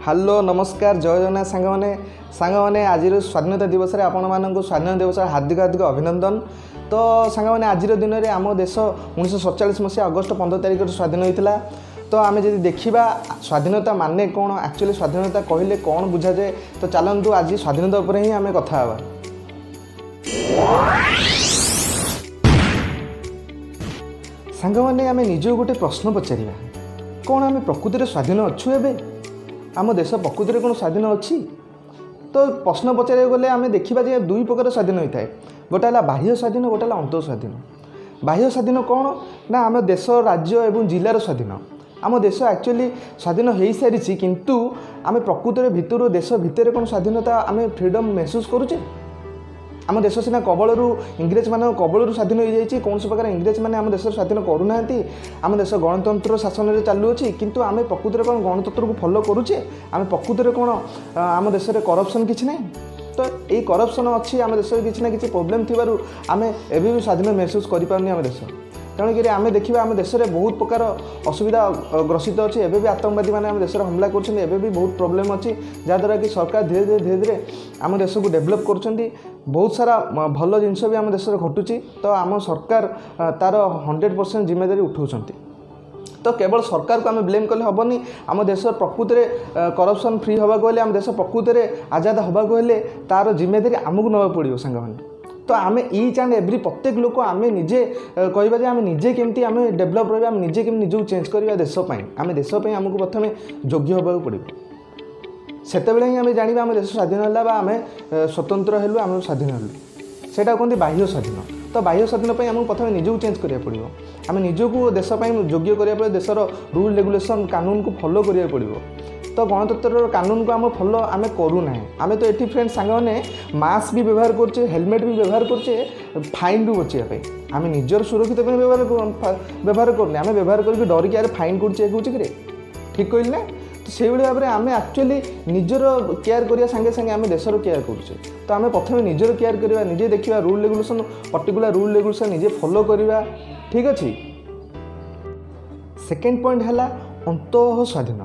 Hello नमस्कार जय जगन्नाथ सांग मैंने आज स्वाधीनता दिवस में आपण मानक स्वाधीनता दिवस हार्दिक हार्दिक अभिनंदन। तो सांग मैंने आज दिन में आम देश 1947 मसीहा अगस्ट 15 तारिख स्वाधीन होता। तो आम जब देखा स्वाधीनता माने कौन एक्चुअली स्वाधीनता कहले कौन बुझा जाए, तो चलतु आज स्वाधीनता उपर ही आम कथा हवा। सांग मैंने आम निज गोटे प्रश्न पचारा, कौन आम प्रकृति स्वाधीन अच्छु एबे? आम देश प्रकृति कौन स्वाधीन अच्छी? तो प्रश्न पचारे गले आम देखा जे दुई प्रकार स्वाधीन होता है, गोटे है बाह्य स्वाधीन, गोटे है अंतर स्वाधीन। बाह्य स्वाधीन कौन ना आम देश राज्य एवं जिलार स्वाधीन। आम देश एक्चुअली स्वाधीन हो सारी, किंतु आम प्रकृति भितर देश भितर कौन स्वाधीनता आम फ्रीडम महसूस करुचे? आम देश सीना कबलू इंग्रेज मान कबलू स्वाधीन हो जाए, कौन प्रकार इंग्रेज मैंने आम देश स्वाधीन करूना। आम देश गणतंत्र शासन में चलुच्छी, किंतु आम प्रकृति कौन गणतंत्र को फॉलो करुचे? आम प्रकृति कौन आम देश में करप्शन किसी ना? तो ये करप्शन अच्छी आम देश में किसी ना कि प्रोब्लेम थी आम एवं स्वाधीन महसूस करें आम देश। तेणुक आम देखा आम देश में बहुत प्रकार असुविधा ग्रसित अच्छी। एवं भी आतंकवादी मैंने आम देश में हमला कर बहुत प्रोब्लेम अच्छी, जहाँद्वारा कि सरकार धीरे धीरे आम देश को डेभलप कर बहुत सारा भल जिनस भी आम देश में घटुची। तो आम सरकार तार 100% जिम्मेदारी उठाउछंती। तो केवल सरकार को आम ब्लेम कले हेनी। आम देश प्रकृति में करप्शन फ्री हवा को आम देश प्रकृति में आजाद हवा को तार जिम्मेदारी आमको नवा पड़ो सांग मैंने। तो आम ईच एंड एव्री प्रत्येक लोक आम निजे कहवा आम निजे केमती आम डेभलप रहा, आम निजे केमती निजक चेंज करवा देशपाई। आम देशपाई आमको प्रथम योग्य हवा पड़ो, सेतबेले ही आम जाना आम देश स्वाधीन है, आम स्वतंत्र हेलु, आम स्वाधीन हेलु। सेटा कहते बाह्य स्वाधीन। तो बाह्य स्वाधीन आमको प्रथम निजक चेंज करा पड़ो, आम निजक देशपाई योग्य करा पड़ो, देशर रूल रेगुलेशन कानून को फॉलो करा पड़ो। तो गणतंत्र कानून को आम फॉलो आम करूना। आम तो ये फ्रेंड सांग मैंने मास्क भी व्यवहार करचे, हेलमेट भी व्यवहार करचे फाइन रु बचाई। आम निजर सुरक्षित व्यवहार करने, आम व्यवहार करके डरिक यार फाइन करुचे कि ठीक कहली ना? तो से भाव में आम एक्चुअली निजर केयर करिया संगे संगे आम देशर केयर करुचे। तो आम प्रथम निजर केयर करवा, निजे देखा rule regulation particular rule regulation निजे फॉलो करवा, ठीक अच्छे। सेकेंड पॉइंट है अंतः स्वाधीन।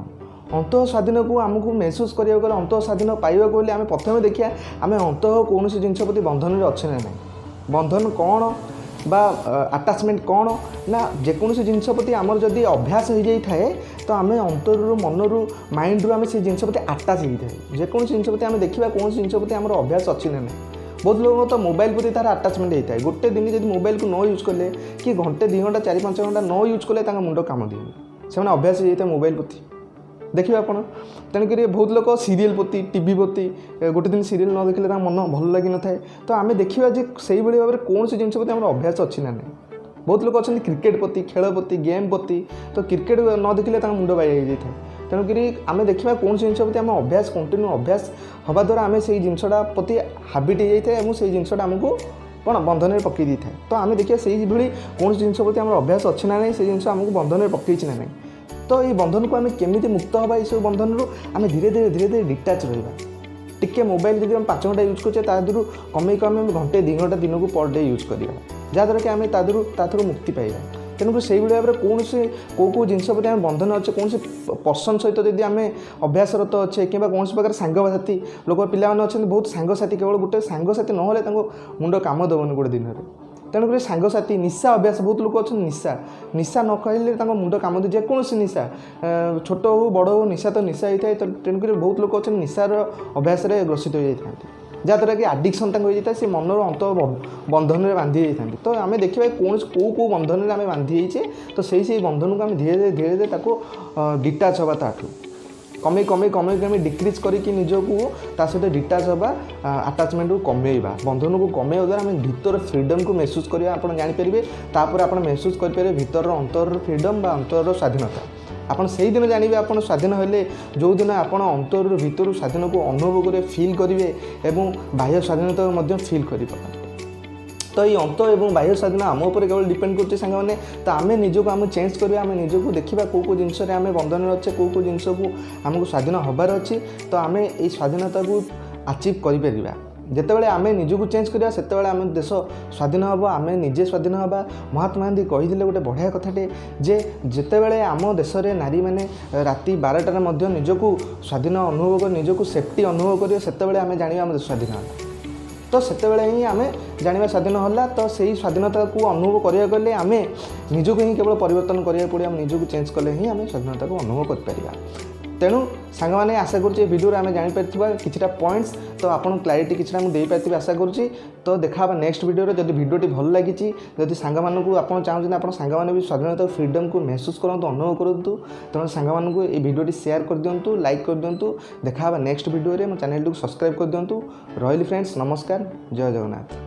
अंतः स्वाधीन को आमको महसूस करा गले, अंतः स्वाधीन पाइबा गले आम प्रथम देखिए आम अंतः कौन जिनस प्रति बंधन में अच्छे ना नहीं। बंधन कौन बा आटाचमेंट कौन ना जेकोसी जिनस प्रति आमर जदि अभ्यास हो जाए तो आम अंतर मनरू माइंड रू आम से जिनस प्रति आटाच होता है। जेकोसी जिनस प्रति आम देखा कौन जिनस प्रति आमर अभ्यास अच्छी ना नहीं। बहुत लोग तो मोबाइल प्रति तार आटाचमेंट होता है। गोटे दिन जब मोबाइल को न यूज कले कि घंटे 2 घंटा 4-5 घंटा न यूज कले मुंड काम दिए से अभ्यास हो जाता है मोबाइल प्रति। देखिए आप तेणुक बहुत लोग सीरियल प्रति टीवी प्रति गोटे दिन सीरियल न देखले मन भल लगी न थाए। तो आम देखा से भाव में कौन सी जिनस प्रति आम अभ्यास अच्छी ना नहीं। बहुत लोग अच्छा क्रिकेट प्रति खेल प्रति गेम प्रति, तो क्रिकेट न देखले मुंड बाई जाए। तेणुक आम देखा कौन जिनस प्रति आम अभ्यास कंटिन्यू अभ्यास हवा द्वारा आम से जिनसा प्रति हाबिट हो जाए और से जिनसा आमको कौन बंधन में पकई था। तो आम देखिए से भाई कौन जिनस प्रति आम अभ्यास अच्छी ना नहीं, से जिनस आमको बंधन में पकई ना नहीं। तो ये बंधन को आम केमी मुक्त हवा ये सब बंधन रू आम धीरे धीरे डिटाच रहा। टिके मोबाइल जब 5 घंटा यूज करें तादू कमे कम घंटे 2 घंटा दिन को पर डे यूज करवा, जहाँद्वारा कि आम तादू मुक्ति पाइबा। तेणुक से भाव में कौन से कौ जिनस प्रति आम बंधन अच्छे, कौन से पर्सन सहित जब आम अभ्यासरत अच्छे कि कौन प्रकार सांगसाथी लोक पिला अच्छा बहुत सांगसाथी केवल गोटे सांगसाथी ना मुंड काम देवनी गोटे दिन में। तेणुक सांगसाथी निशा अभ्यास बहुत लोग अच्छा निशा न कहले मुंड काम दे जेकोसी निशा छोट हो बड़ हो निशा तो निशा होता है। तो तेणुक बहुत लोग अच्छा निशार अभ्यास ग्रसित हो जाते जहाँद्वारा कि आडिक्शन हो जाता है, से मनर अंत बंधन में बांधि जाता। तो आम देखा कौन कौ बंधन में आम बांधि जाइए, तो से बंधन को आम धीरे धीरे डिटाच हवा ताठू कमे कमे कमे कमे डिक्रिज करके निजको ता सहित डिटाच हवा आटाचमेंट को कमेवा, बंधन को कमेवा द्वारा आम भीतर फ्रीडम को महसूस करवा आप जानीपारे। तापर आप महसूस करेंगे भीतर अंतर फ्रीडम बा अंतर स्वाधीनता। आपन से दिन जानवे आप स्वाधीन हेले जो दिन आप अंतर भीतर स्वाधीन को अनुभव करेंगे, फिल करेंगे और बाह्य स्वाधीनता फिल करेंगे। तो ये अंत और बाह्य स्वाधीन आम उपर केवल डिपेंड करते सांग मैंने। तो आम निजक आम चेंज करवा, आम निजक देखा कौ जिनस आम बंधन में अच्छे, कौ जिनस को आमको स्वाधीन हबार अच्छी। तो आम ये स्वाधीनता को अचीव कर ଯେତେବେଳେ ଆମେ ନିଜକୁ ଚେଞ୍ଜ କରିବା ସେତେବେଳେ ଆମ ଦେଶ ସ୍ୱାଧୀନ ହେବ, ଆମେ ନିଜେ ସ୍ୱାଧୀନ ହେବା। ମହାତ୍ମା ଗାନ୍ଧୀ କହିଥିଲେ ଗୋଟେ ବଢ଼ିଆ କଥାଟେ ଯେ ଯେତେବେଳେ ଆମ ଦେଶରେ ନାରୀମାନେ ରାତି 12ଟାରେ ମଧ୍ୟ ନିଜକୁ ସ୍ୱାଧୀନ ଅନୁଭବ କରି ନିଜକୁ ସେଫ୍ଟି ଅନୁଭବ କରିବେ ସେତେବେଳେ ଆମେ ଜାଣିବା ଆମ ଦେଶ ସ୍ୱାଧୀନ ହେଲା। ତ ସେତେବେଳେ ହିଁ ଆମେ ଜାଣିବା ସ୍ୱାଧୀନ ହେଲା। ତ ସେଇ ସ୍ୱାଧୀନତାକୁ ଅନୁଭବ କରିବାକୁ ଗଲେ ଆମେ ନିଜକୁ ହିଁ କେବଳ ପରିବର୍ତ୍ତନ କରିବାକୁ ପଡ଼ିବ, ଆମେ ନିଜକୁ ଚେଞ୍ଜ କଲେ ହିଁ ଆମେ ସ୍ୱାଧୀନତାକୁ ଅନୁଭବ କରିପାରିବା। ତେଣୁ ସାଙ୍ଗମାନେ ଆଶା କରୁଛି ଏ ଭିଡ଼ିଓରେ ଆମେ ଜାଣିପାରିଥିବା କିଛିଟା ପଏଣ୍ଟସ୍, ତ ଆପଣ କ୍ଲାରିଟି କିଛିଟା ମୁଁ ଦେଇପାରିଥିବି ଆଶା କରୁଛି। ତ ଦେଖା ହେବା ନେକ୍ସଟ ଭିଡ଼ିଓରେ। ଯଦି ଭିଡ଼ିଓଟି ଭଲ ଲାଗିଛି, ଯଦି ସାଙ୍ଗମାନଙ୍କୁ ଆପଣ ଚାହୁଁଛନ୍ତି ଆପଣ ସାଙ୍ଗମାନେ ବି ସ୍ୱାଧୀନତା ଫ୍ରିଡ଼ମ୍କୁ ମେହସୁସ କରନ୍ତୁ, ଅନୁଭବ କରନ୍ତୁ, ତେଣୁ ସାଙ୍ଗମାନଙ୍କୁ এই ଭିଡ଼ିଓଟି ସେୟାର କରିଦିଅନ୍ତୁ, ଲାଇକ୍ କରିଦିଅନ୍ତୁ। ଦେଖା ହେବା ନେକ୍ସଟ ଭିଡ଼ିଓରେ। ମୋ ଚ୍ୟାନେଲଟିକୁ ସବସ୍କ୍ରାଇବ୍ କରିଦିଅନ୍ତୁ। ରହିଲି ଫ୍ରେଣ୍ଡସ୍, ନମସ୍କାର, ଜୟ ଜଗନ୍ନାଥ।